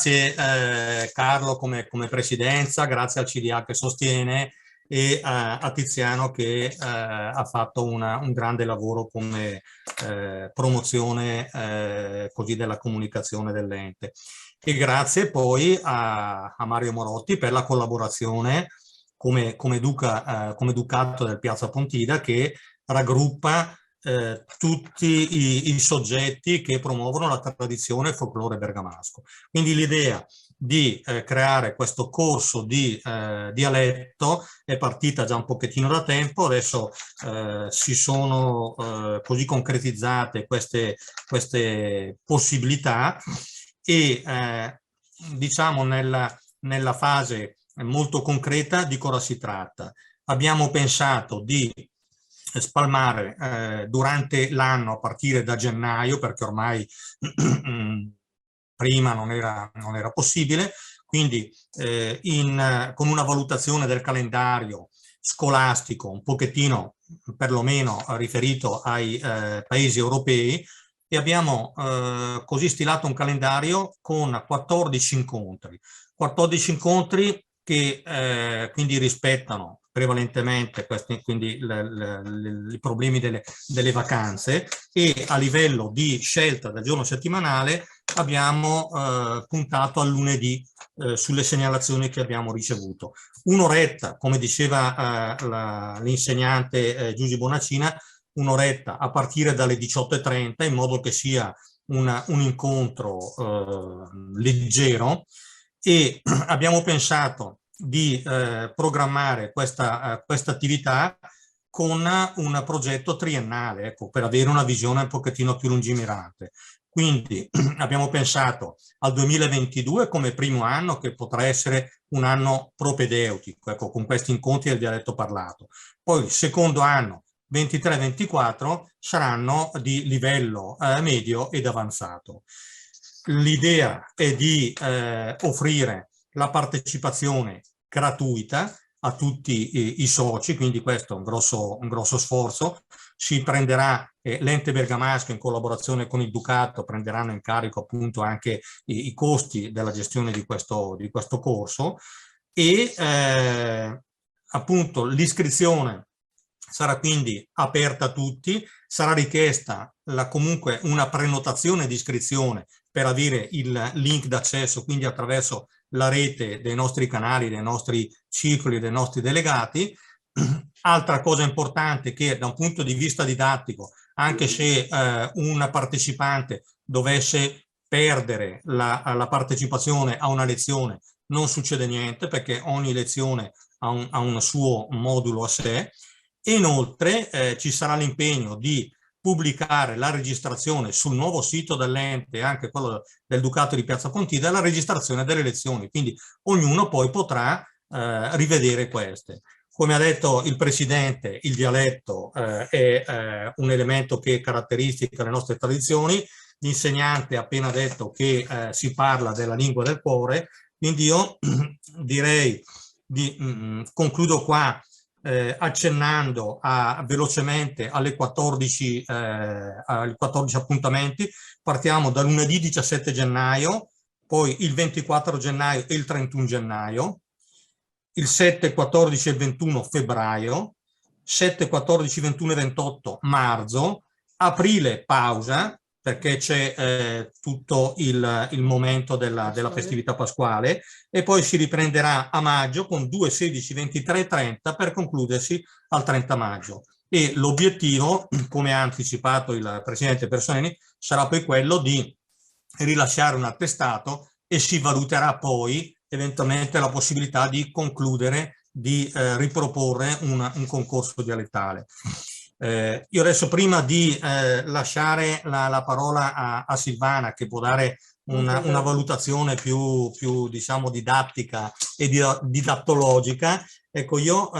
grazie Carlo come presidenza, grazie al CDA che sostiene e a Tiziano che ha fatto un grande lavoro come promozione così della comunicazione dell'ente. E grazie poi a Mario Morotti per la collaborazione come Ducato del Piazza Pontida, che raggruppa tutti i soggetti che promuovono la tradizione e il folklore bergamasco. Quindi l'idea di creare questo corso di dialetto è partita già un pochettino da tempo, adesso si sono così concretizzate queste possibilità e diciamo nella fase molto concreta di cosa si tratta. Abbiamo pensato di spalmare durante l'anno a partire da gennaio, perché ormai prima non era possibile, quindi con una valutazione del calendario scolastico un pochettino perlomeno riferito ai paesi europei, e abbiamo così stilato un calendario con 14 incontri che quindi rispettano prevalentemente i problemi delle vacanze, e a livello di scelta del giorno settimanale abbiamo puntato al lunedì sulle segnalazioni che abbiamo ricevuto. Un'oretta, come diceva l'insegnante Giusy Bonacina, un'oretta a partire dalle 18:30, in modo che sia un incontro leggero, e abbiamo pensato di programmare questa attività con un progetto triennale, ecco, per avere una visione un pochettino più lungimirante. Quindi abbiamo pensato al 2022 come primo anno, che potrà essere un anno propedeutico, ecco, con questi incontri del dialetto parlato. Poi il secondo anno, 23-24, saranno di livello medio ed avanzato. L'idea è di offrire la partecipazione gratuita a tutti i soci, quindi questo è un grosso sforzo. Si prenderà, l'ente bergamasco in collaborazione con il Ducato prenderanno in carico appunto anche i costi della gestione di questo corso, e appunto l'iscrizione sarà quindi aperta a tutti, sarà richiesta comunque una prenotazione di iscrizione per avere il link d'accesso, quindi attraverso la rete dei nostri canali, dei nostri circoli, dei nostri delegati. Altra cosa importante, che da un punto di vista didattico, anche se un partecipante dovesse perdere la partecipazione a una lezione, non succede niente, perché ogni lezione ha un suo modulo a sé. E inoltre ci sarà l'impegno di pubblicare la registrazione sul nuovo sito dell'ente, anche quello del Ducato di Piazza Pontida, la registrazione delle lezioni, quindi ognuno poi potrà rivedere queste. Come ha detto il Presidente, il dialetto è un elemento che caratterizza le nostre tradizioni. L'insegnante ha appena detto che si parla della lingua del cuore, quindi io direi concludo qua accennando velocemente alle 14 appuntamenti. Partiamo da lunedì 17 gennaio, poi il 24 gennaio e il 31 gennaio, il 7, 14 e 21 febbraio, 7, 14, 21 e 28 marzo, aprile pausa, perché c'è tutto il momento della festività pasquale, e poi si riprenderà a maggio con 2, 16, 23 e 30 per concludersi al 30 maggio. E l'obiettivo, come ha anticipato il Presidente Personeni, sarà poi quello di rilasciare un attestato, e si valuterà poi eventualmente la possibilità di concludere, di riproporre un concorso dialettale. Io adesso, prima di lasciare la parola a Silvana, che può dare una valutazione più diciamo didattica e didattologica, ecco, io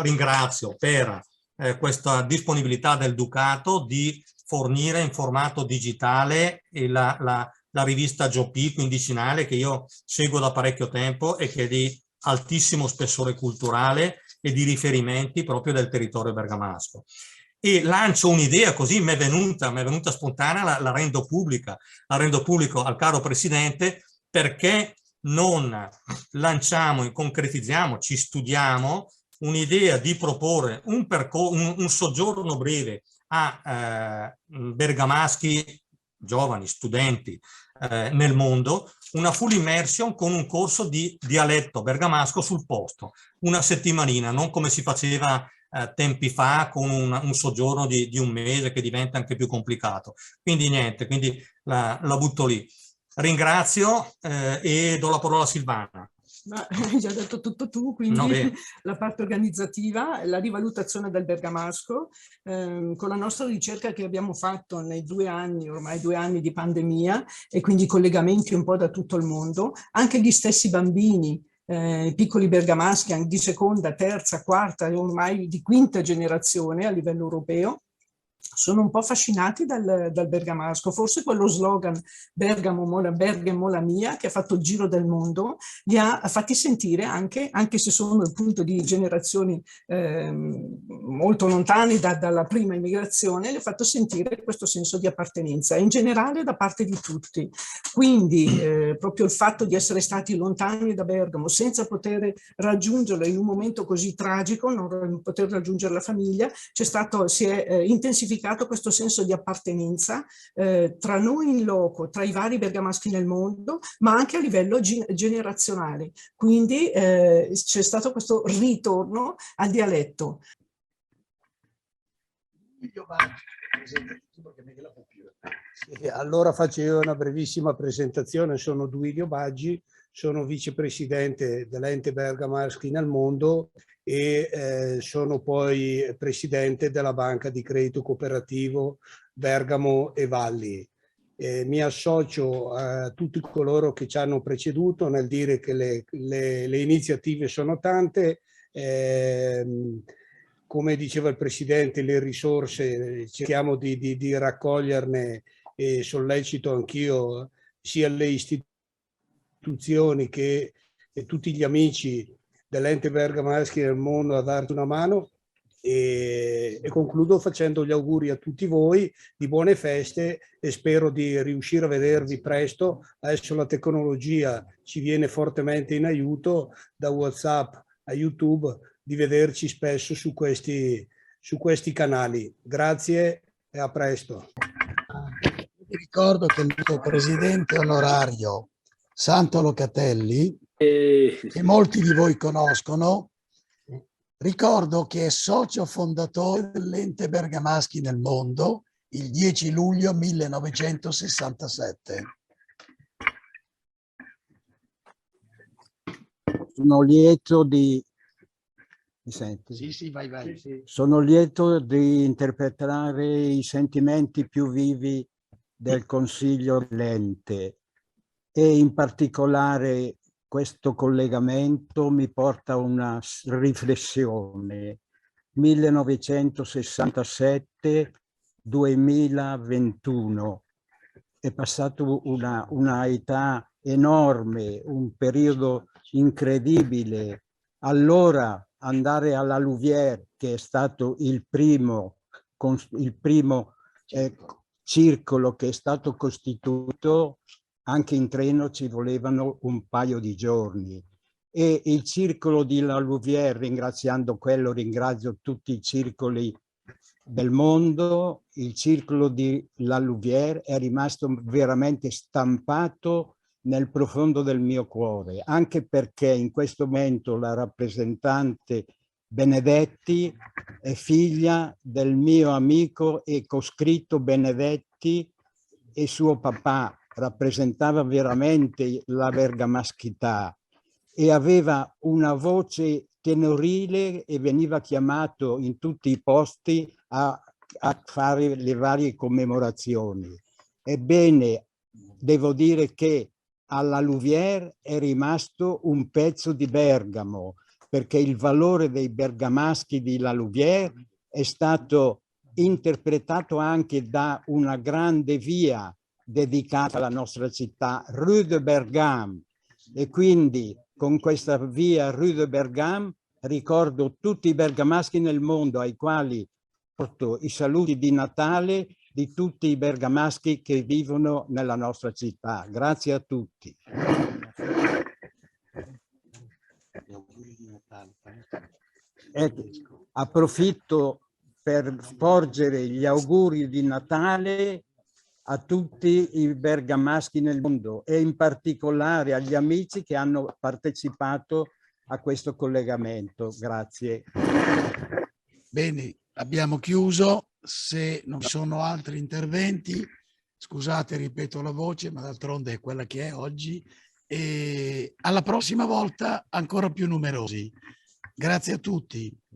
ringrazio per questa disponibilità del Ducato di fornire in formato digitale la rivista Gioppi quindicinale, che io seguo da parecchio tempo e che è di altissimo spessore culturale e di riferimenti proprio del territorio bergamasco. E lancio un'idea, così mi è venuta spontanea, la rendo pubblico al caro Presidente, perché non lanciamo e concretizziamo, ci studiamo un'idea di proporre un soggiorno breve a bergamaschi, giovani, studenti nel mondo, una full immersion con un corso di dialetto bergamasco sul posto, una settimanina, non come si faceva tempi fa con un soggiorno di un mese che diventa anche più complicato. Quindi niente, quindi la butto lì. Ringrazio e do la parola a Silvana. Ma hai già detto tutto tu, quindi No, la parte organizzativa, la rivalutazione del bergamasco, con la nostra ricerca che abbiamo fatto nei 2 anni, ormai 2 anni di pandemia, e quindi collegamenti un po' da tutto il mondo, anche gli stessi bambini, piccoli bergamaschi di seconda, terza, quarta, ormai di quinta generazione a livello europeo, sono un po' affascinati dal bergamasco. Forse quello slogan Bergamo la mia, che ha fatto il giro del mondo, li ha fatti sentire anche se sono appunto di generazioni molto lontane dalla prima immigrazione, li ha fatto sentire questo senso di appartenenza, in generale da parte di tutti. Quindi proprio il fatto di essere stati lontani da Bergamo senza poter raggiungerla in un momento così tragico, non poter raggiungere la famiglia, si è intensificato questo senso di appartenenza tra noi in loco, tra i vari bergamaschi nel mondo, ma anche a livello generazionale. Quindi c'è stato questo ritorno al dialetto. Sì, allora faccio io una brevissima presentazione. Sono Duilio Baggi, sono vicepresidente dell'ente bergamaschi nel mondo e sono poi presidente della banca di credito cooperativo Bergamo e Valli. Mi associo a tutti coloro che ci hanno preceduto nel dire che le iniziative sono tante. Come diceva il Presidente, le risorse cerchiamo di raccoglierne, e sollecito anch'io sia le istituzioni che tutti gli amici dell'ente bergamaschi nel mondo a darti una mano, e concludo facendo gli auguri a tutti voi di buone feste e spero di riuscire a vedervi presto. Adesso la tecnologia ci viene fortemente in aiuto, da WhatsApp a YouTube, di vederci spesso su questi canali. Grazie e a presto. Vi ricordo che il tuo presidente onorario, Santo Locatelli, che molti di voi conoscono, ricordo che è socio fondatore dell'ente bergamaschi nel mondo il 10 luglio 1967. Sono lieto di... Mi senti? Sì, sì, vai, vai. Sì. Sono lieto di interpretare i sentimenti più vivi del Consiglio dell'ente e in particolare questo collegamento mi porta a una riflessione. 1967-2021 è passato una età enorme, un periodo incredibile. Allora andare alla Louvière, che è stato il primo circolo che è stato costituito, anche in treno ci volevano un paio di giorni. E il circolo di La Louvière, ringrazio tutti i circoli del mondo, il circolo di La Louvière è rimasto veramente stampato nel profondo del mio cuore, anche perché in questo momento la rappresentante Benedetti è figlia del mio amico e coscritto Benedetti, e suo papà rappresentava veramente la bergamaschità e aveva una voce tenorile e veniva chiamato in tutti i posti a fare le varie commemorazioni. Ebbene, devo dire che alla Louvière è rimasto un pezzo di Bergamo, perché il valore dei bergamaschi di La Louvière è stato interpretato anche da una grande via dedicata alla nostra città, Rue de Bergame, e quindi con questa via Rue de Bergame ricordo tutti i bergamaschi nel mondo ai quali porto i saluti di Natale di tutti i bergamaschi che vivono nella nostra città. Grazie a tutti. Approfitto per porgere gli auguri di Natale a tutti i bergamaschi nel mondo e in particolare agli amici che hanno partecipato a questo collegamento. Grazie. Bene, abbiamo chiuso. Se non ci sono altri interventi, scusate, ripeto la voce, ma d'altronde è quella che è oggi. E alla prossima volta ancora più numerosi. Grazie a tutti.